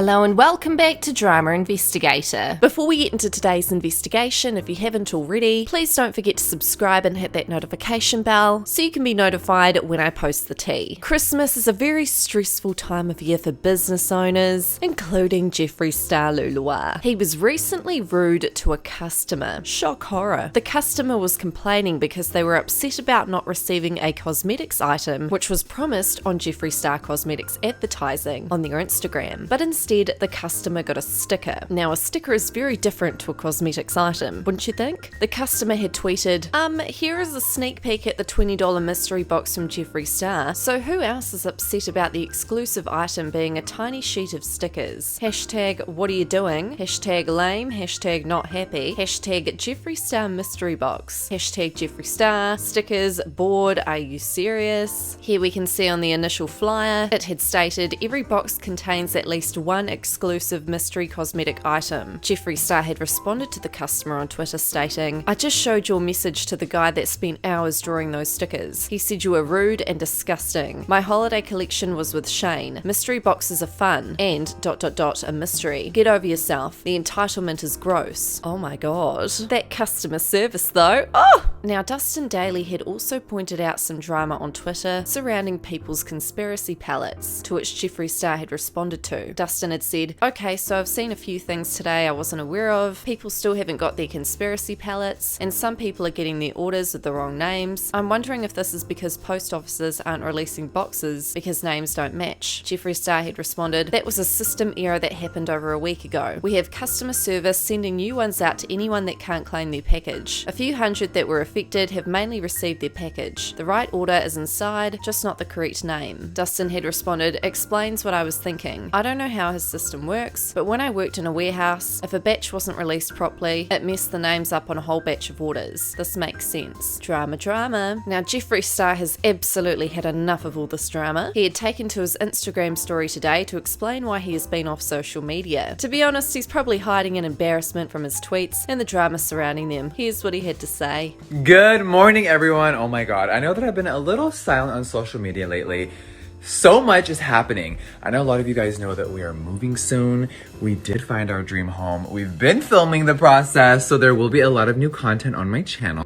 Hello and welcome back to Drama Investigator. Before we get into today's investigation, if you haven't already, please don't forget to subscribe and hit that notification bell so you can be notified when I post the tea. Christmas is a very stressful time of year for business owners, including Jeffree Stehr. He was recently rude to a customer. Shock horror. The customer was complaining because they were upset about not receiving a cosmetics item which was promised on Jeffree Star Cosmetics advertising on their Instagram, but instead the customer got a sticker. Now a sticker is very different to a cosmetics item, wouldn't you think? The customer had tweeted, here is a sneak peek at the $20 mystery box from Jeffree Star. So who else is upset about the exclusive item being a tiny sheet of stickers? Hashtag what are you doing? Hashtag lame, hashtag not happy, hashtag Jeffree Star mystery box, hashtag Jeffree Star, stickers, bored, are you serious? Here we can see on the initial flyer, it had stated every box contains at least one exclusive mystery cosmetic item. Jeffree Star had responded to the customer on Twitter stating, I just showed your message to the guy that spent hours drawing those stickers. He said you were rude and disgusting. My holiday collection was with Shane. Mystery boxes are fun and ... a mystery. Get over yourself. The entitlement is gross. Oh my god. That customer service though. Oh! Now Dustin Daly had also pointed out some drama on Twitter surrounding people's conspiracy palettes, to which Jeffree Star had responded to. Dustin had said, okay, so I've seen a few things today I wasn't aware of. People still haven't got their conspiracy palettes, and some people are getting their orders with the wrong names. I'm wondering if this is because post offices aren't releasing boxes because names don't match. Jeffree Star had responded, that was a system error that happened over a week ago. We have customer service sending new ones out to anyone that can't claim their package. A few hundred that were affected have mainly received their package. The right order is inside, just not the correct name. Dustin had responded, explains what I was thinking. I don't know how his system works, but when I worked in a warehouse, if a batch wasn't released properly, it messed the names up on a whole batch of orders. This makes sense. Drama. Now Jeffree Star has absolutely had enough of all this drama. He had taken to his Instagram story today to explain why he has been off social media. To be honest, he's probably hiding in embarrassment from his tweets and the drama surrounding them. Here's what he had to say. Good morning, everyone. Oh my god, I know that I've been a little silent on social media lately. So much is happening. I know a lot of you guys know that we are moving soon. We did find our dream home. We've been filming the process, so there will be a lot of new content on my channel.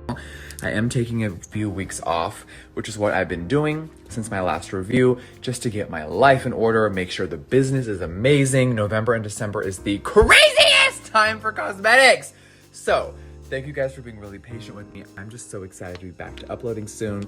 I am taking a few weeks off, which is what I've been doing since my last review, just to get my life in order, make sure the business is amazing. November and December is the craziest time for cosmetics. So, thank you guys for being really patient with me. I'm just so excited to be back to uploading soon.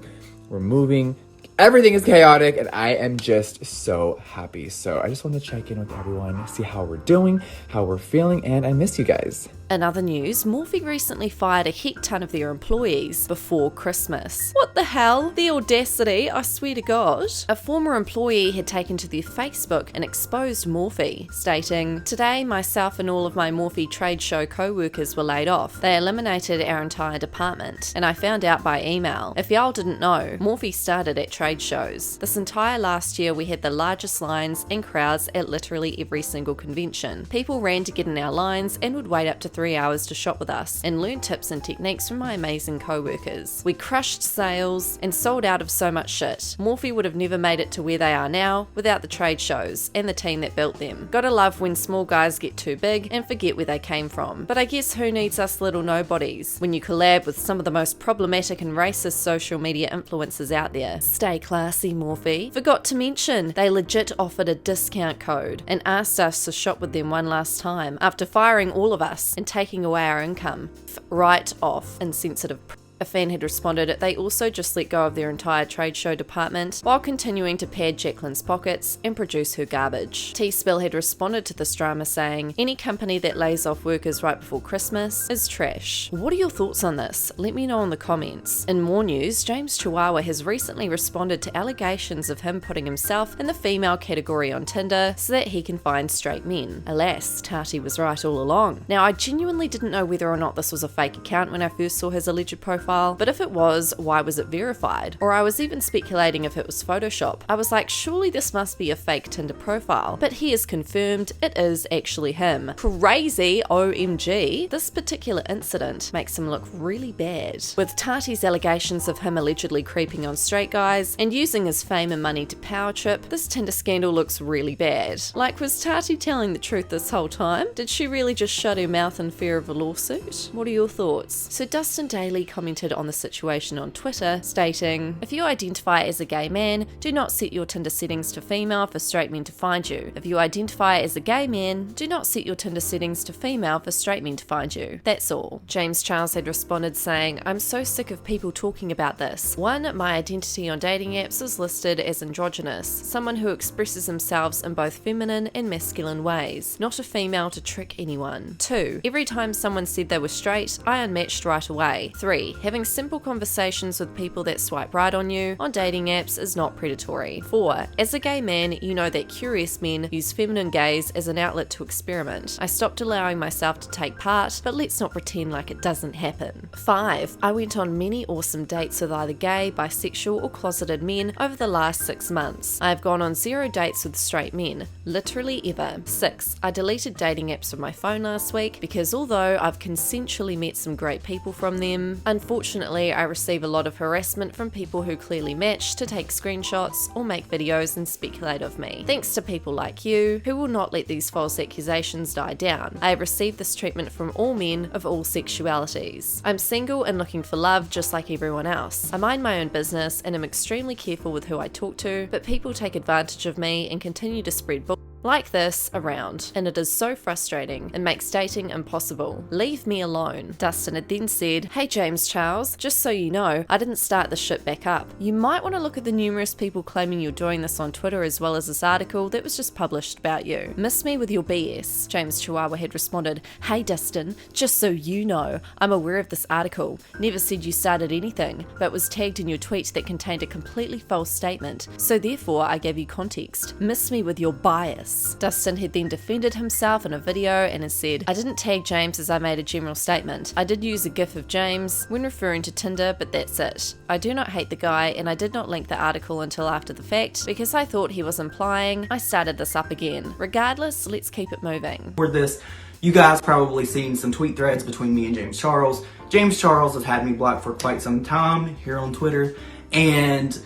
We're moving. Everything is chaotic and I am just so happy. So I just want to check in with everyone, see how we're doing, how we're feeling, and I miss you guys. In other news, Morphe recently fired a heck ton of their employees before Christmas. What the hell? The audacity, I swear to God. A former employee had taken to their Facebook and exposed Morphe, stating, today myself and all of my Morphe trade show co-workers were laid off. They eliminated our entire department, and I found out by email. If y'all didn't know, Morphe started at trade shows. This entire last year we had the largest lines and crowds at literally every single convention. People ran to get in our lines and would wait up to 3 hours to shop with us and learn tips and techniques from my amazing co-workers. We crushed sales and sold out of so much shit. Morphe would have never made it to where they are now without the trade shows and the team that built them. Gotta love when small guys get too big and forget where they came from. But I guess who needs us little nobodies when you collab with some of the most problematic and racist social media influencers out there? Stay classy, Morphe. Forgot to mention, they legit offered a discount code and asked us to shop with them one last time after firing all of us and taking away our income. Right off, insensitive. A fan had responded, they also just let go of their entire trade show department while continuing to pad Jacqueline's pockets and produce her garbage. T-Spill had responded to this drama saying, any company that lays off workers right before Christmas is trash. What are your thoughts on this? Let me know in the comments. In more news, James Chihuahua has recently responded to allegations of him putting himself in the female category on Tinder so that he can find straight men. Alas, Tati was right all along. Now, I genuinely didn't know whether or not this was a fake account when I first saw his alleged profile profile, but if it was, why was it verified? Or I was even speculating if it was Photoshop. I was like, surely this must be a fake Tinder profile, but he has confirmed it is actually him. Crazy, OMG. This particular incident makes him look really bad. With Tati's allegations of him allegedly creeping on straight guys and using his fame and money to power trip, this Tinder scandal looks really bad. Like, was Tati telling the truth this whole time? Did she really just shut her mouth in fear of a lawsuit? What are your thoughts? So Dustin Daly commented on the situation on Twitter, stating, "If you identify as a gay man, do not set your Tinder settings to female for straight men to find you. If you identify as a gay man, do not set your Tinder settings to female for straight men to find you. That's all." James Charles had responded saying, "I'm so sick of people talking about this. 1. My identity on dating apps is listed as androgynous, someone who expresses themselves in both feminine and masculine ways, not a female to trick anyone. 2. Every time someone said they were straight, I unmatched right away. 3. Having simple conversations with people that swipe right on you on dating apps is not predatory. 4. As a gay man, you know that curious men use feminine gaze as an outlet to experiment. I stopped allowing myself to take part, but let's not pretend like it doesn't happen. 5. I went on many awesome dates with either gay, bisexual, or closeted men over the last 6 months. I have gone on 0 dates with straight men, literally ever. 6. I deleted dating apps from my phone last week because although I've consensually met some great people from them, unfortunately I receive a lot of harassment from people who clearly match to take screenshots or make videos and speculate of me. Thanks to people like you, who will not let these false accusations die down. I have received this treatment from all men of all sexualities. I'm single and looking for love just like everyone else. I mind my own business and am extremely careful with who I talk to, but people take advantage of me and continue to spread bull like this around, and it is so frustrating and makes dating impossible. Leave me alone." Dustin had then said, "Hey James Charles, just so you know, I didn't start this shit back up. You might want to look at the numerous people claiming you're doing this on Twitter as well as this article that was just published about you. Miss me with your BS." James Chihuahua had responded, "Hey Dustin, just so you know, I'm aware of this article. Never said you started anything, but was tagged in your tweet that contained a completely false statement, so therefore I gave you context. Miss me with your bias." Dustin had then defended himself in a video and has said, "I didn't tag James as I made a general statement. I did use a gif of James when referring to Tinder, but that's it. I do not hate the guy and I did not link the article until after the fact because I thought he was implying I started this up again. Regardless, let's keep it moving." For this, you guys probably seen some tweet threads between me and James Charles. James Charles has had me blocked for quite some time here on Twitter, and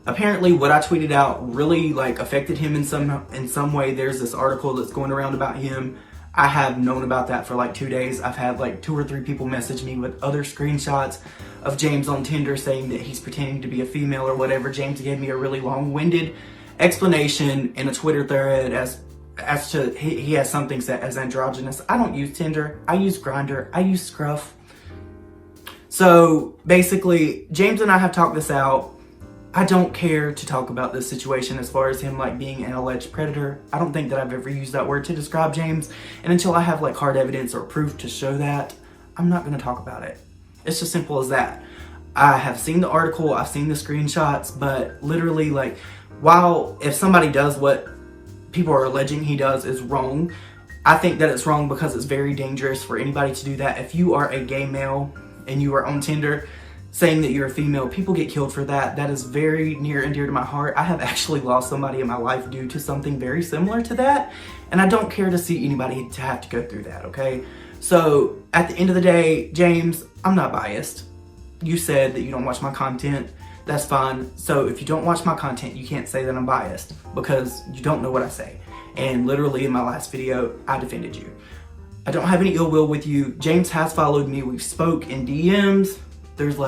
apparently what I tweeted out really affected him in some way. There's this article that's going around about him. I have known about that for 2 days. I've had 2 or 3 people message me with other screenshots of James on Tinder saying that he's pretending to be a female or whatever. James gave me a really long-winded explanation in a Twitter thread as to he has something set as androgynous. I don't use Tinder. I use Grindr. I use Scruff. So basically, James and I have talked this out. I don't care to talk about this situation as far as him being an alleged predator. I don't think that I've ever used that word to describe James, and until I have hard evidence or proof to show that, I'm not going to talk about it. It's just simple as that. I have seen the article, I've seen the screenshots, but literally while if somebody does what people are alleging he does is wrong, I think that it's wrong because it's very dangerous for anybody to do that. If you are a gay male and you are on Tinder saying that you're a female, people get killed for that. That is very near and dear to my heart. I have actually lost somebody in my life due to something very similar to that, and I don't care to see anybody to have to go through that, okay? So at the end of the day, James, I'm not biased. You said that you don't watch my content. That's fine. So if you don't watch my content, you can't say that I'm biased because you don't know what I say. And literally in my last video, I defended you. I don't have any ill will with you. James has followed me. We've spoke in DMs. There's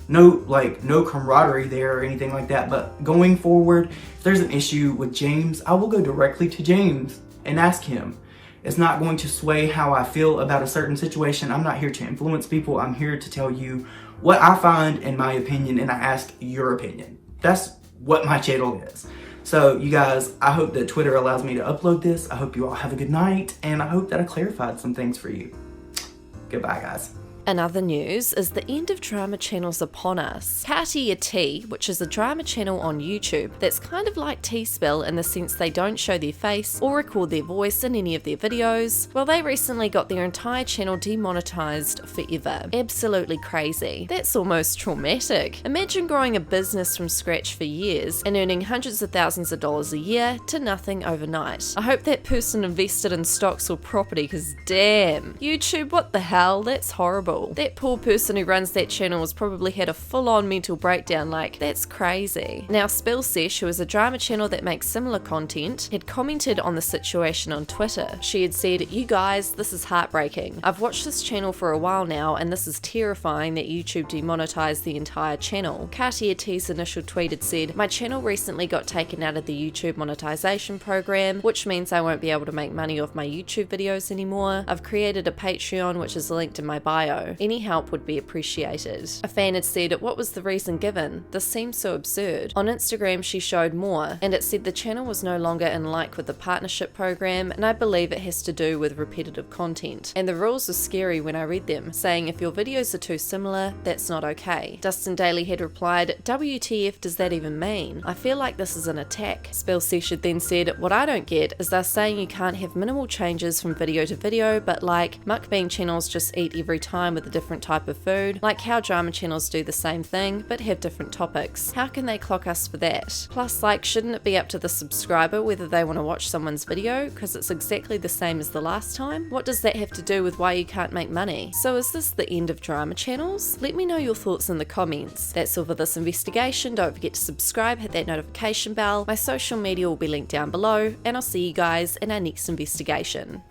no camaraderie there or anything like that. But going forward, if there's an issue with James, I will go directly to James and ask him. It's not going to sway how I feel about a certain situation. I'm not here to influence people. I'm here to tell you what I find in my opinion, and I ask your opinion. That's what my channel is. So you guys, I hope that Twitter allows me to upload this. I hope you all have a good night, and I hope that I clarified some things for you. Goodbye, guys. In other news is the end of drama channels upon us. SATIRE T, which is a drama channel on YouTube that's kind of like T-Spill in the sense they don't show their face or record their voice in any of their videos, well, they recently got their entire channel demonetized forever. Absolutely crazy. That's almost traumatic. Imagine growing a business from scratch for years and earning hundreds of thousands of dollars a year to nothing overnight. I hope that person invested in stocks or property, because damn, YouTube, what the hell? That's horrible. That poor person who runs that channel has probably had a full-on mental breakdown. Like, that's crazy. Now, Spillsesh, who is a drama channel that makes similar content, had commented on the situation on Twitter. She had said, "You guys, this is heartbreaking. I've watched this channel for a while now, and this is terrifying that YouTube demonetized the entire channel." SATIRE T's initial tweet had said, "My channel recently got taken out of the YouTube monetization program, which means I won't be able to make money off my YouTube videos anymore. I've created a Patreon, which is linked in my bio. Any help would be appreciated." A fan had said, "What was the reason given? This seems so absurd." On Instagram, she showed more, and it said the channel was no longer in like with the partnership program, and I believe it has to do with repetitive content. And the rules were scary when I read them, saying if your videos are too similar, that's not okay. Dustin Daly had replied, "WTF does that even mean? I feel like this is an attack." Spillsesh had then said, "What I don't get is they're saying you can't have minimal changes from video to video, but like mukbang channels just eat every time with a different type of food, like how drama channels do the same thing but have different topics. How can they clock us for that? Plus, like, shouldn't it be up to the subscriber whether they want to watch someone's video because it's exactly the same as the last time? What does that have to do with why you can't make money? So is this the end of drama channels? Let me know your thoughts in the comments. That's all for this investigation. Don't forget to subscribe, hit that notification bell. My social media will be linked down below, and I'll see you guys in our next investigation.